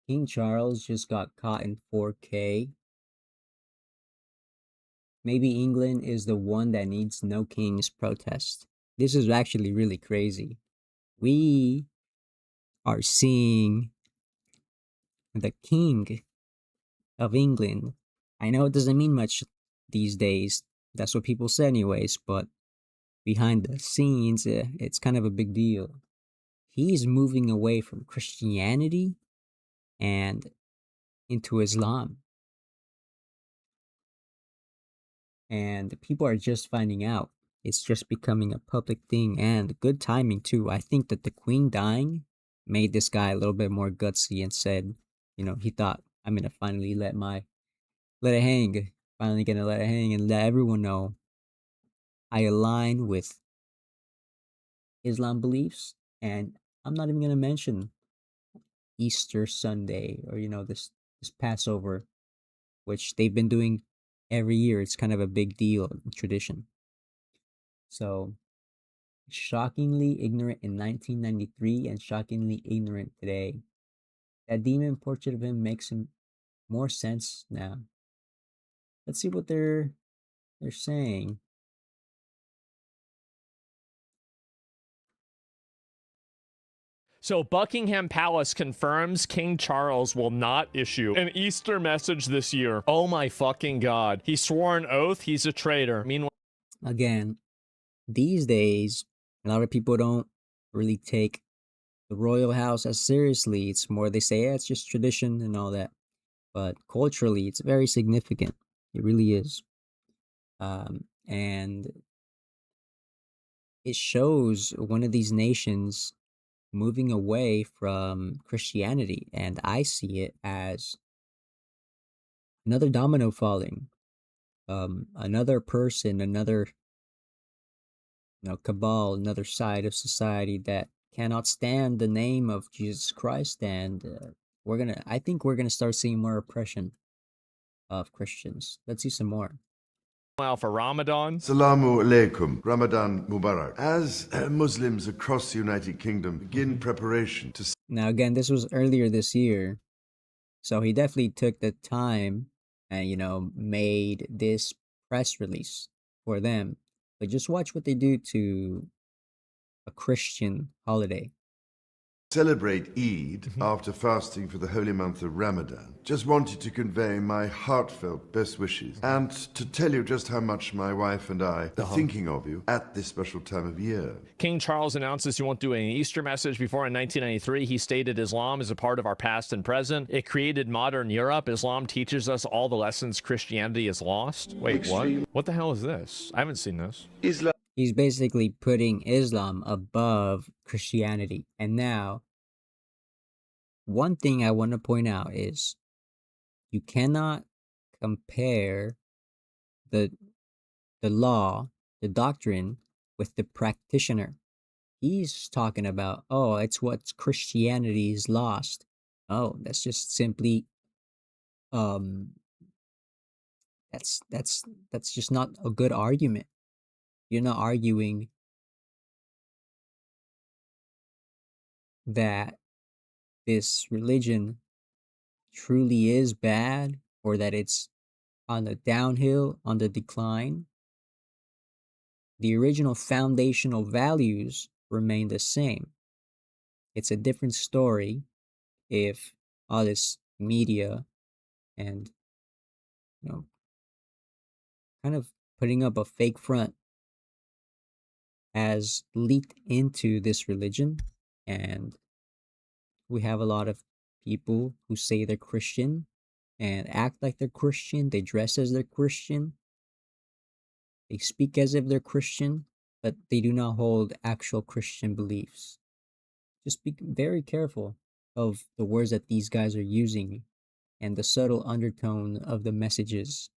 King Charles just got caught in 4K. Maybe England is the one that needs no king's protest. This is actually really crazy. We are seeing the king of England. I know it doesn't mean much these days. That's what people say anyways, but behind the scenes, it's kind of a big deal. He's moving away from Christianity and into Islam. And people are just finding out. It's just becoming a public thing, and good timing too. I think that the queen dying made this guy a little bit more gutsy and said, he thought, I'm gonna finally let it hang. Finally gonna let it hang and let everyone know I align with Islam beliefs, and I'm not even gonna mention Easter Sunday or this Passover, which they've been doing every year. It's kind of a big deal tradition. So shockingly ignorant in 1993 and shockingly ignorant today. That demon portrait of him makes him more sense now. Let's see what they're saying. So Buckingham Palace confirms King Charles will not issue an Easter message this year. Oh my fucking god. He swore an oath he's a traitor. Meanwhile, again, these days, a lot of people don't really take the royal house as seriously. It's more they say, it's just tradition and all that. But culturally, it's very significant. It really is. And it shows one of these nations moving away from Christianity, and I see it as another domino falling. Another person, another cabal, another side of society that cannot stand the name of Jesus Christ, and I think we're gonna start seeing more oppression of Christians. Let's see some more. for Ramadan. Assalamu alaikum, Ramadan Mubarak. As Muslims across the United Kingdom begin preparation to... Now again, this was earlier this year, so he definitely took the time and made this press release for them. But just watch what they do to a Christian holiday. Celebrate Eid after fasting for the holy month of Ramadan. Just wanted to convey my heartfelt best wishes and to tell you just how much my wife and I are thinking of you at this special time of year. King Charles announces he won't do an Easter message before in 1993. He stated Islam is a part of our past and present. It created modern Europe. Islam teaches us all the lessons Christianity has lost. Wait, what? What the hell is this? I haven't seen this. Islam. He's basically putting Islam above Christianity. And now, one thing I want to point out is you cannot compare the law, the doctrine, with the practitioner. He's talking about, it's what Christianity is lost. Oh, that's just simply that's just not a good argument. You're not arguing that this religion truly is bad or that it's on the downhill, on the decline. The original foundational values remain the same. It's a different story if all this media and kind of putting up a fake front has leaked into this religion, and we have a lot of people who say they're Christian and act like they're Christian. They dress as they're Christian. They speak as if they're Christian, but they do not hold actual Christian beliefs. Just be very careful of the words that these guys are using and the subtle undertone of the messages.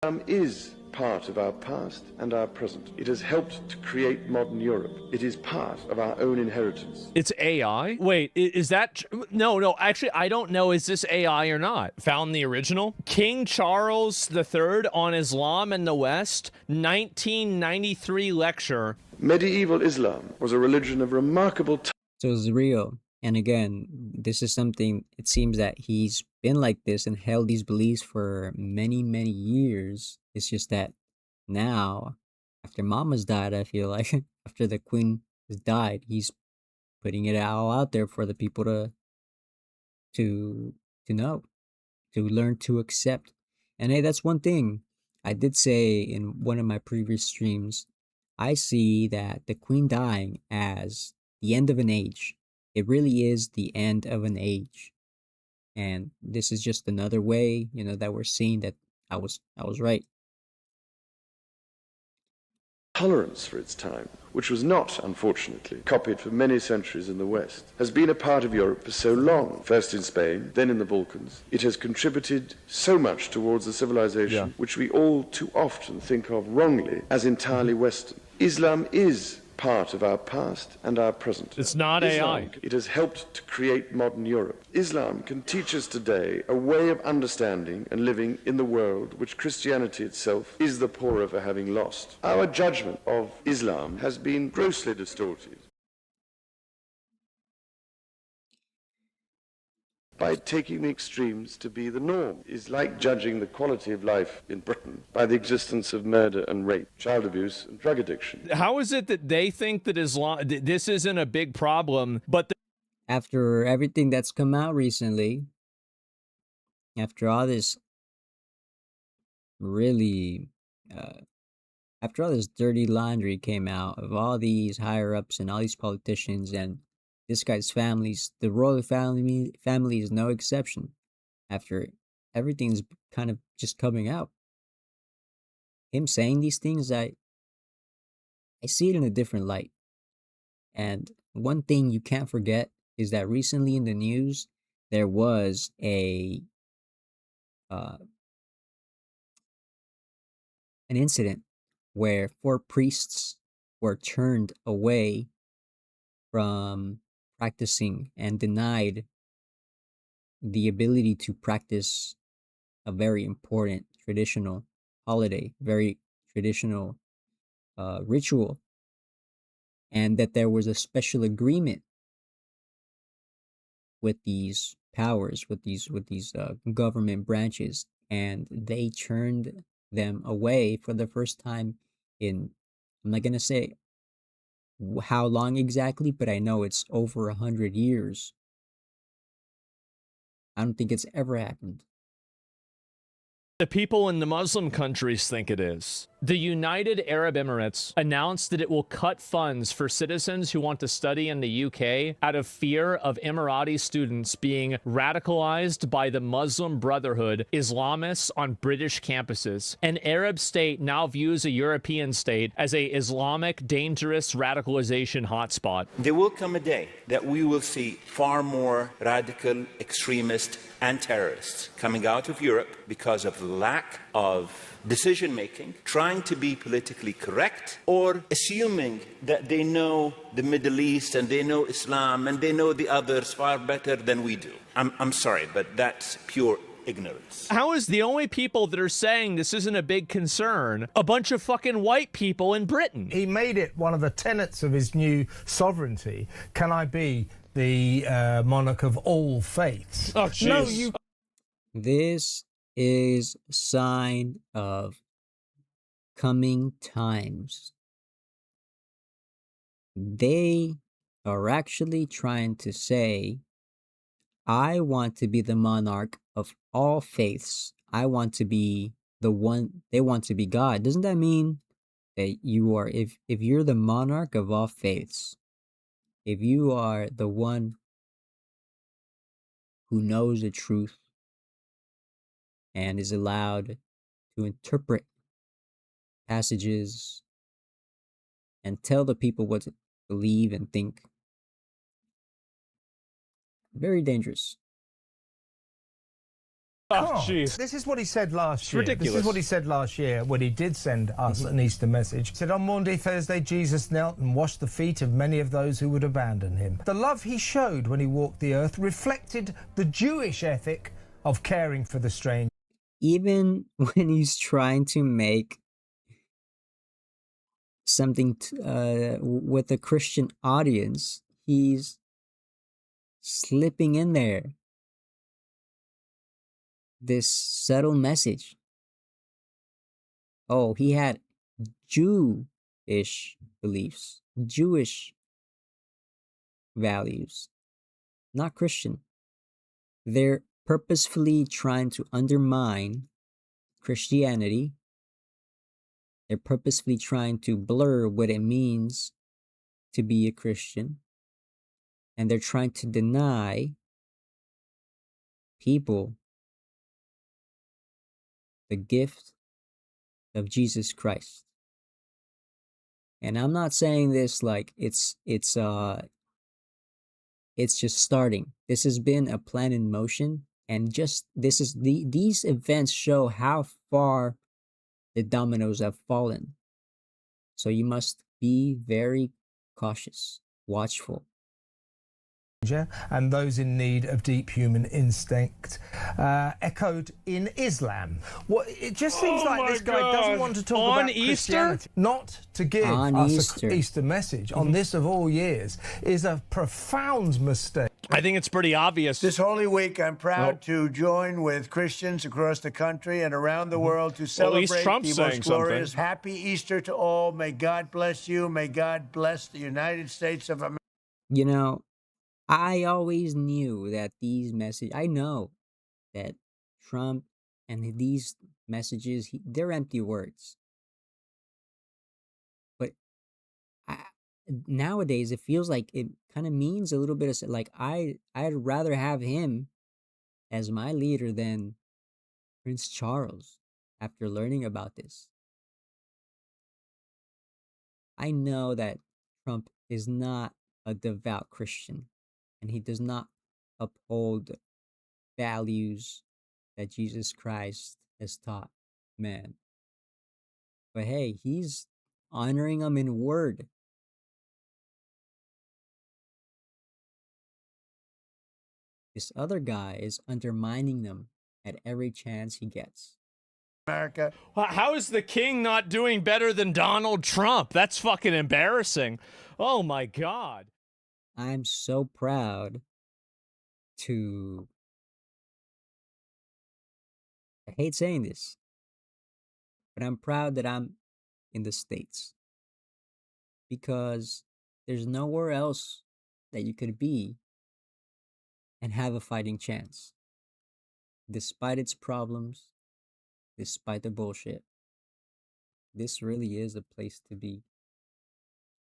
Islam is part of our past and our present. It has helped to create modern Europe. It is part of our own inheritance. It's AI? Wait, is that... No, actually, I don't know. Is this AI or not? Found the original? King Charles III on Islam in the West, 1993 lecture. Medieval Islam was a religion of remarkable... So it's real. And again, this is something, it seems that he's been like this and held these beliefs for many, many years. It's just that now, after Mama's died, I feel like after the Queen has died, he's putting it all out there for the people to to know, to learn to accept. And hey, that's one thing I did say in one of my previous streams. I see that the Queen dying as the end of an age. It really is the end of an age. And this is just another way, that we're seeing that I was right. Tolerance for its time, which was not, unfortunately, copied for many centuries in the West, has been a part of Europe for so long, first in Spain, then in the Balkans. It has contributed so much towards a civilization which we all too often think of wrongly as entirely Western. Islam is part of our past and our present. It's not AI. It has helped to create modern Europe. Islam can teach us today a way of understanding and living in the world which Christianity itself is the poorer for having lost. Our judgment of Islam has been grossly distorted by taking the extremes to be the norm. Is like judging the quality of life in Britain by the existence of murder and rape, child abuse and drug addiction. How is it that they think that this isn't a big problem, but After everything that's come out recently, after all this really, uh, after all this dirty laundry came out of all these higher ups and all these politicians and this guy's families, the royal family is no exception. After everything's kind of just coming out, him saying these things, I see it in a different light. And one thing you can't forget is that recently in the news there was a uh, an incident where 4 priests were turned away from practicing and denied the ability to practice a very important traditional holiday, very traditional ritual, and that there was a special agreement with these powers, with these government branches, and they turned them away for the first time in, I'm not gonna say how long exactly, but I know it's over 100 years. I don't think it's ever happened. the people in the Muslim countries think it is? The United Arab Emirates announced that it will cut funds for citizens who want to study in the UK out of fear of Emirati students being radicalized by the Muslim Brotherhood Islamists on British campuses. An Arab state now views a European state as a Islamic dangerous radicalization hotspot. There will come a day that we will see far more radical extremists and terrorists coming out of Europe because of the lack of decision-making, trying to be politically correct, or assuming that they know the Middle East and they know Islam and they know the others far better than we do. I'm sorry, but that's pure ignorance. How is the only people that are saying this isn't a big concern a bunch of fucking white people in Britain? He made it one of the tenets of his new sovereignty. Can I be the monarch of all faiths? Oh, jeez. No, you. This is a sign of coming times. They are actually trying to say, I want to be the monarch of all faiths. I want to be the one. They want to be God. Doesn't that mean that you are, if you're the monarch of all faiths, if you are the one who knows the truth and is allowed to interpret passages and tell the people what to believe and think, very dangerous. Oh, God. jeez. This is what he said last year. ridiculous. This is what he said last year when he did send us an Easter message. He said, on Maundy Thursday, Jesus knelt and washed the feet of many of those who would abandon him. The love he showed when he walked the earth reflected the Jewish ethic of caring for the stranger. Even when he's trying to make something with a Christian audience, he's slipping in there this subtle message. Oh, he had Jewish beliefs, Jewish values, not Christian. They're purposefully trying to undermine Christianity. They're purposefully trying to blur what it means to be a Christian. And they're trying to deny people the gift of Jesus Christ. And I'm not saying this like it's just starting. This has been a plan in motion, and just these events show how far the dominoes have fallen. So you must be very cautious, watchful. And those in need of deep human instinct, echoed in Islam. It just seems like this guy doesn't want to talk about Easter? Christianity. Not to give us an Easter message on this of all years is a profound mistake. I think it's pretty obvious. This Holy Week, I'm proud to join with Christians across the country and around the world to celebrate the most glorious Happy Easter to all. May God bless you. May God bless the United States of America. You know, I always knew that I know that Trump and these messages, they're empty words. But nowadays, it feels like it kind of means a little bit of, like, I'd rather have him as my leader than Prince Charles after learning about this. I know that Trump is not a devout Christian, and he does not uphold values that Jesus Christ has taught man. But hey, he's honoring them in word. This other guy is undermining them at every chance he gets. America. How is the king not doing better than Donald Trump? That's fucking embarrassing. Oh my God. I'm so proud to... I hate saying this, but I'm proud that I'm in the States, because there's nowhere else that you could be and have a fighting chance. Despite its problems, despite the bullshit, this really is a place to be.